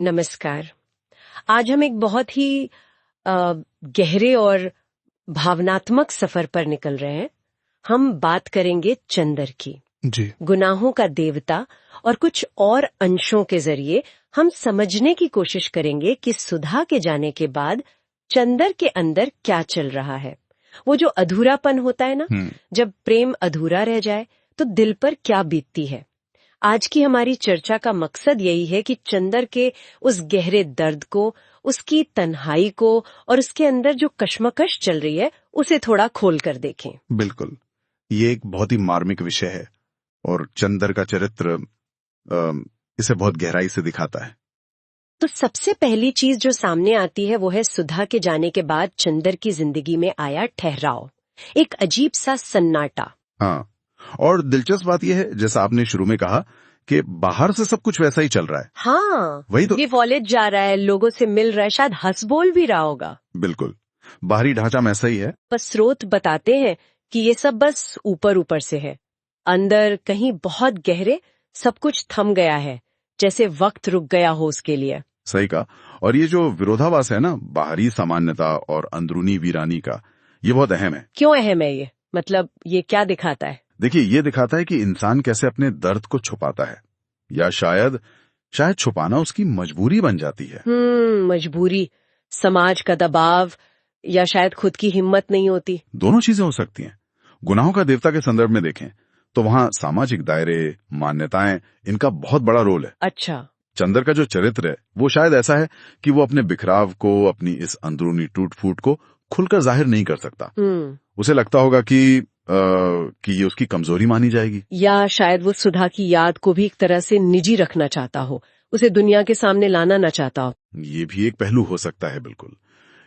नमस्कार। आज हम एक बहुत ही गहरे और भावनात्मक सफर पर निकल रहे हैं। हम बात करेंगे चंदर की। जी। गुनाहों का देवता और कुछ और अंशों के जरिए हम समझने की कोशिश करेंगे कि सुधा के जाने के बाद चंदर के अंदर क्या चल रहा है। वो जो अधूरापन होता है ना, जब प्रेम अधूरा रह जाए तो दिल पर क्या बीतती है। आज की हमारी चर्चा का मकसद यही है कि चंदर के उस गहरे दर्द को, उसकी तन्हाई को और उसके अंदर जो कश्मकश चल रही है उसे थोड़ा खोल कर देखें। बिल्कुल, ये एक बहुत ही मार्मिक विषय है और चंदर का चरित्र इसे बहुत गहराई से दिखाता है। तो सबसे पहली चीज जो सामने आती है वो है सुधा के जाने के बाद चंदर की जिंदगी में आया ठहराव, एक अजीब सा सन्नाटा। हाँ, और दिलचस्प बात यह है, जैसा आपने शुरू में कहा कि बाहर से सब कुछ वैसा ही चल रहा है। हाँ, वही तो। ये कॉलेज जा रहा है, लोगों से मिल रहा है, शायद हंस बोल भी रहा होगा। बिल्कुल, बाहरी ढांचा वैसा ही है। पर स्रोत बताते हैं कि ये सब बस ऊपर ऊपर से है। अंदर कहीं बहुत गहरे सब कुछ थम गया है, जैसे वक्त रुक गया हो उसके लिए। सही कहा। और ये जो विरोधाभास है ना, बाहरी सामान्यता और अंदरूनी वीरानी का, ये बहुत अहम है। क्यों अहम है ये? मतलब ये क्या दिखाता है? देखिए, ये दिखाता है कि इंसान कैसे अपने दर्द को छुपाता है, या शायद छुपाना उसकी मजबूरी बन जाती है। मजबूरी, समाज का दबाव, या शायद खुद की हिम्मत नहीं होती। दोनों चीजें हो सकती हैं। गुनाहों का देवता के संदर्भ में देखें तो वहां सामाजिक दायरे, मान्यताएं, इनका बहुत बड़ा रोल है। अच्छा। चंदर का जो चरित्र है वो शायद ऐसा है कि वो अपने बिखराव को, अपनी इस अंदरूनी टूट फूट को खुलकर जाहिर नहीं कर सकता। उसे लगता होगा कि ये उसकी कमजोरी मानी जाएगी, या शायद वो सुधा की याद को भी एक तरह से निजी रखना चाहता हो, उसे दुनिया के सामने लाना न चाहता हो। ये भी एक पहलू हो सकता है। बिल्कुल,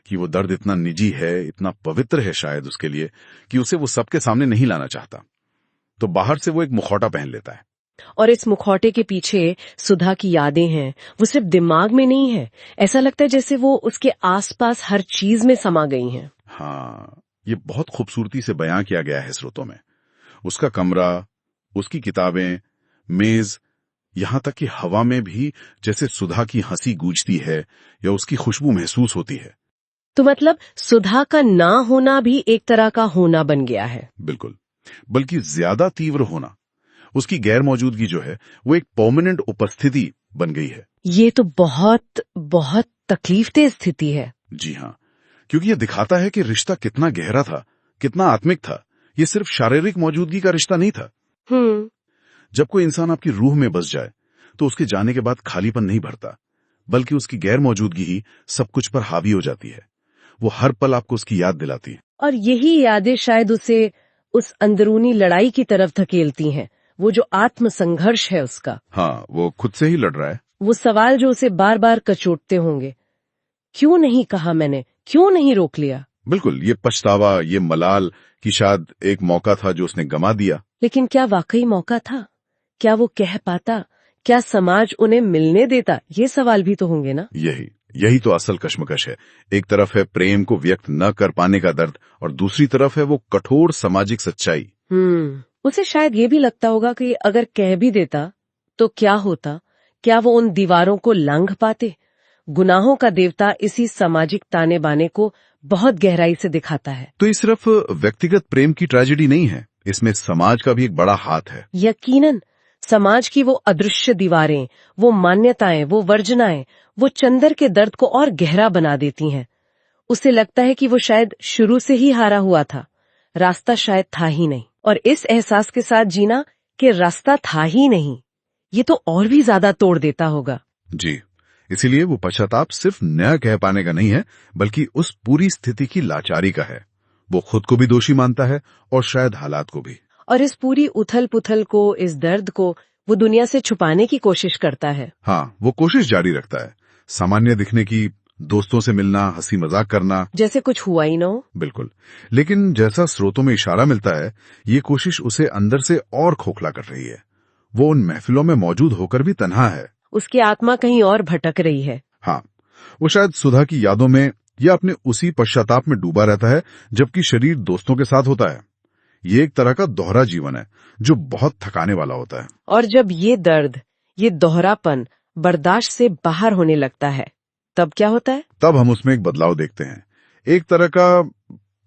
कि वो दर्द इतना निजी है, इतना पवित्र है शायद उसके लिए, कि उसे वो सबके सामने नहीं लाना चाहता। तो बाहर से वो एक मुखौटा पहन लेता है। और इस मुखौटे के पीछे सुधा की यादें हैं। वो सिर्फ दिमाग में नहीं है, ऐसा लगता है जैसे वो उसके आसपास हर चीज में समा गई हैं। हाँ, ये बहुत खूबसूरती से बयां किया गया है स्रोतों में। उसका कमरा, उसकी किताबें, मेज, यहां तक कि हवा में भी जैसे सुधा की हंसी गूंजती है या उसकी खुशबू महसूस होती है। तो मतलब सुधा का ना होना भी एक तरह का होना बन गया है। बिल्कुल, बल्कि ज्यादा तीव्र होना। उसकी गैर मौजूदगी जो है वो एक परमानेंट उपस्थिति बन गई है। ये तो बहुत बहुत तकलीफदेह स्थिति है। जी हाँ, क्योंकि ये दिखाता है कि रिश्ता कितना गहरा था, कितना आत्मिक था। ये सिर्फ शारीरिक मौजूदगी का रिश्ता नहीं था। जब कोई इंसान आपकी रूह में बस जाए तो उसके जाने के बाद खालीपन नहीं भरता, बल्कि उसकी गैर मौजूदगी ही सब कुछ पर हावी हो जाती है। वो हर पल आपको उसकी याद दिलाती है। और यही यादें शायद उसे उस अंदरूनी लड़ाई की तरफ धकेलती हैं, वो जो आत्म संघर्ष है उसका। हाँ, वो खुद से ही लड़ रहा है। वो सवाल जो उसे बार बार कचोटते होंगे, क्यों नहीं कहा मैंने, क्यों नहीं रोक लिया। बिल्कुल, ये पछतावा, ये मलाल कि शायद एक मौका था जो उसने गंवा दिया। लेकिन क्या वाकई मौका था? क्या वो कह पाता? क्या समाज उन्हें मिलने देता? ये सवाल भी तो होंगे ना। यही तो असल कश्मकश है। एक तरफ है प्रेम को व्यक्त न कर पाने का दर्द, और दूसरी तरफ है वो कठोर सामाजिक सच्चाई। उसे शायद ये भी लगता होगा कि अगर कह भी देता तो क्या होता, क्या वो उन दीवारों को लांघ पाते। गुनाहों का देवता इसी सामाजिक ताने बाने को बहुत गहराई से दिखाता है। तो ये सिर्फ व्यक्तिगत प्रेम की ट्रेजेडी नहीं है, इसमें समाज का भी एक बड़ा हाथ है। यकीनन, समाज की वो अदृश्य दीवारें, वो मान्यताएं, वो वर्जनाएं, वो चंदर के दर्द को और गहरा बना देती हैं। उसे लगता है कि वो शायद शुरू से ही हारा हुआ था, रास्ता शायद था ही नहीं। और इस एहसास के साथ जीना कि रास्ता था ही नहीं, ये तो और भी ज्यादा तोड़ देता होगा। जी, इसीलिए वो पश्चाताप सिर्फ न कह पाने का नहीं है, बल्कि उस पूरी स्थिति की लाचारी का है। वो खुद को भी दोषी मानता है और शायद हालात को भी। और इस पूरी उथल पुथल को, इस दर्द को वो दुनिया से छुपाने की कोशिश करता है। हाँ, वो कोशिश जारी रखता है, सामान्य दिखने की, दोस्तों से मिलना, हंसी मजाक करना, जैसे कुछ हुआ ही ना हो। बिल्कुल। लेकिन जैसा स्रोतों में इशारा मिलता है, ये कोशिश उसे अंदर से और खोखला कर रही है। वो उन महफिलों में मौजूद होकर भी तन्हा है। उसकी आत्मा कहीं और भटक रही है। हाँ, वो शायद सुधा की यादों में या अपने उसी पश्चाताप में डूबा रहता है, जबकि शरीर दोस्तों के साथ होता है। ये एक तरह का दोहरा जीवन है जो बहुत थकाने वाला होता है। और जब ये दर्द, ये दोहरापन बर्दाश्त से बाहर होने लगता है, तब क्या होता है? तब हम उसमें एक बदलाव देखते हैं, एक तरह का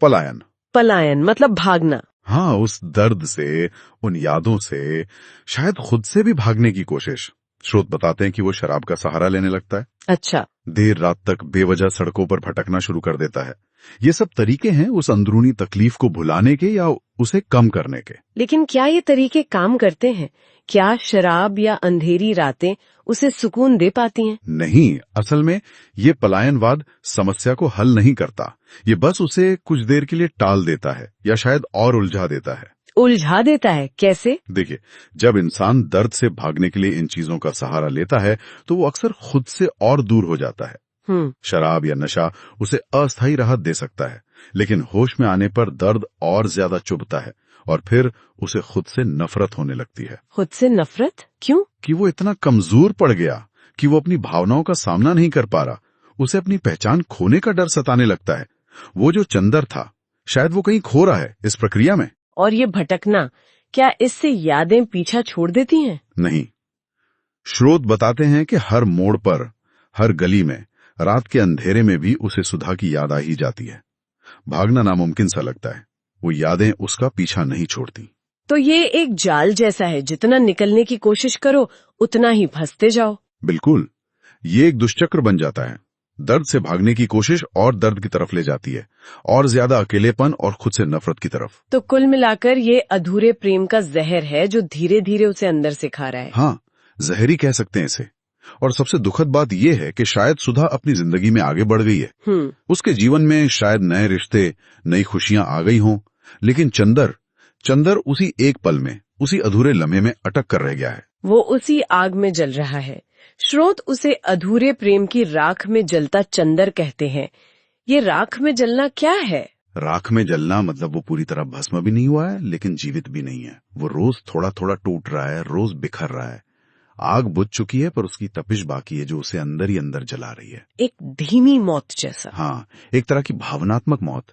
पलायन। पलायन मतलब भागना। हाँ, उस दर्द से, उन यादों से, शायद खुद से भी भागने की कोशिश। स्रोत बताते हैं कि वो शराब का सहारा लेने लगता है। अच्छा। देर रात तक बेवजह सड़कों पर भटकना शुरू कर देता है। ये सब तरीके हैं उस अंदरूनी तकलीफ को भुलाने के या उसे कम करने के। लेकिन क्या ये तरीके काम करते हैं? क्या शराब या अंधेरी रातें उसे सुकून दे पाती हैं? नहीं, असल में ये पलायनवाद समस्या को हल नहीं करता। ये बस उसे कुछ देर के लिए टाल देता है या शायद और उलझा देता है। उलझा देता है? कैसे? देखिए, जब इंसान दर्द से भागने के लिए इन चीजों का सहारा लेता है तो वो अक्सर खुद से और दूर हो जाता है। शराब या नशा उसे अस्थायी राहत दे सकता है, लेकिन होश में आने पर दर्द और ज्यादा चुभता है और फिर उसे खुद से नफरत होने लगती है। खुद से नफरत? क्यों? कि वो इतना कमजोर पड़ गया कि वो अपनी भावनाओं का सामना नहीं कर पा रहा। उसे अपनी पहचान खोने का डर सताने लगता है। वो जो चंदर था, शायद वो कहीं खो रहा है इस प्रक्रिया में। और ये भटकना, क्या इससे यादें पीछा छोड़ देती हैं? नहीं, स्रोत बताते हैं कि हर मोड़ पर, हर गली में, रात के अंधेरे में भी उसे सुधा की याद आ ही जाती है। भागना नामुमकिन सा लगता है, वो यादें उसका पीछा नहीं छोड़ती। तो ये एक जाल जैसा है, जितना निकलने की कोशिश करो उतना ही फंसते जाओ। बिल्कुल, ये एक दुष्चक्र बन जाता है। दर्द से भागने की कोशिश और दर्द की तरफ ले जाती है, और ज्यादा अकेलेपन और खुद से नफरत की तरफ। तो कुल मिलाकर ये अधूरे प्रेम का जहर है जो धीरे धीरे उसे अंदर से खा रहा है। हाँ, जहरी कह सकते हैं इसे। और सबसे दुखद बात यह है कि शायद सुधा अपनी जिंदगी में आगे बढ़ गई है। उसके जीवन में शायद नए रिश्ते, नई खुशियां आ गई हों, लेकिन चंदर उसी एक पल में, उसी अधूरे लम्हे में अटक कर रह गया है। वो उसी आग में जल रहा है। स्रोत उसे अधूरे प्रेम की राख में जलता चंदर कहते हैं। ये राख में जलना क्या है? राख में जलना मतलब वो पूरी तरह भस्म भी नहीं हुआ है, लेकिन जीवित भी नहीं है। वो रोज थोड़ा थोड़ा टूट रहा है, रोज बिखर रहा है। आग बुझ चुकी है पर उसकी तपिश बाकी है जो उसे अंदर ही अंदर जला रही है। एक धीमी मौत जैसा। हाँ, एक तरह की भावनात्मक मौत।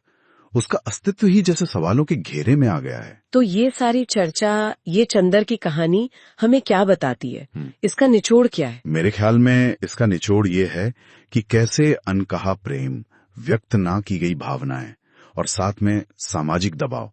उसका अस्तित्व ही जैसे सवालों के घेरे में आ गया है। तो ये सारी चर्चा, ये चंदर की कहानी हमें क्या बताती है? इसका निचोड़ क्या है? मेरे ख्याल में इसका निचोड़ ये है कि कैसे अनकहा प्रेम, व्यक्त ना की गई भावनाएं और साथ में सामाजिक दबाव,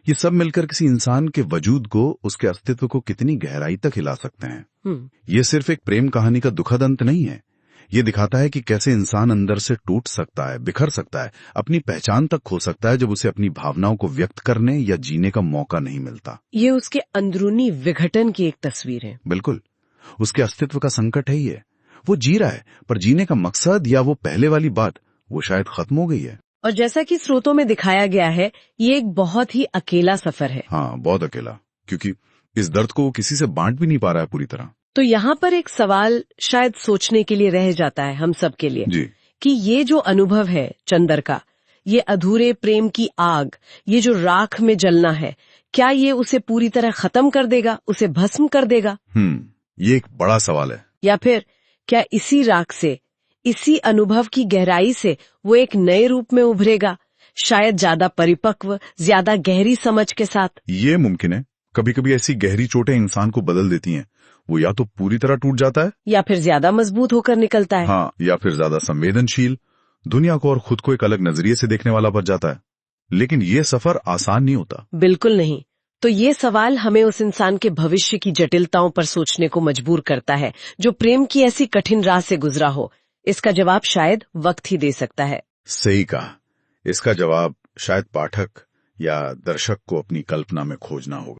ये सब मिलकर किसी इंसान के वजूद को, उसके अस्तित्व को कितनी गहराई तक हिला सकते हैं। ये सिर्फ एक प्रेम कहानी का दुखद अंत नहीं है। ये दिखाता है कि कैसे इंसान अंदर से टूट सकता है, बिखर सकता है, अपनी पहचान तक खो सकता है जब उसे अपनी भावनाओं को व्यक्त करने या जीने का मौका नहीं मिलता। ये उसके अंदरूनी विघटन की एक तस्वीर है। बिल्कुल, उसके अस्तित्व का संकट है ये। वो जी रहा है पर जीने का मकसद या वो पहले वाली बात, वो शायद खत्म हो गई है। और जैसा कि स्रोतों में दिखाया गया है, ये एक बहुत ही अकेला सफर है। हाँ, बहुत अकेला, क्योंकि इस दर्द को वो किसी से बांट भी नहीं पा रहा है पूरी तरह। तो यहाँ पर एक सवाल शायद सोचने के लिए रह जाता है हम सब के लिए, जी। कि ये जो अनुभव है चंदर का, ये अधूरे प्रेम की आग, ये जो राख में जलना है, क्या ये उसे पूरी तरह खत्म कर देगा, उसे भस्म कर देगा? ये एक बड़ा सवाल है। या फिर क्या इसी राख से, इसी अनुभव की गहराई से वो एक नए रूप में उभरेगा, शायद ज्यादा परिपक्व, ज्यादा गहरी समझ के साथ? ये मुमकिन है। कभी कभी ऐसी गहरी चोटें इंसान को बदल देती हैं। वो या तो पूरी तरह टूट जाता है, या फिर ज्यादा मजबूत होकर निकलता है। हाँ, या फिर ज्यादा संवेदनशील, दुनिया को और खुद को एक अलग नजरिए से देखने वाला बन जाता है। लेकिन ये सफर आसान नहीं होता। बिल्कुल नहीं। तो ये सवाल हमें उस इंसान के भविष्य की जटिलताओं पर सोचने को मजबूर करता है, जो प्रेम की ऐसी कठिन राह से गुजरा हो। इसका जवाब शायद वक्त ही दे सकता है। सही कहा। इसका जवाब शायद पाठक या दर्शक को अपनी कल्पना में खोजना होगा।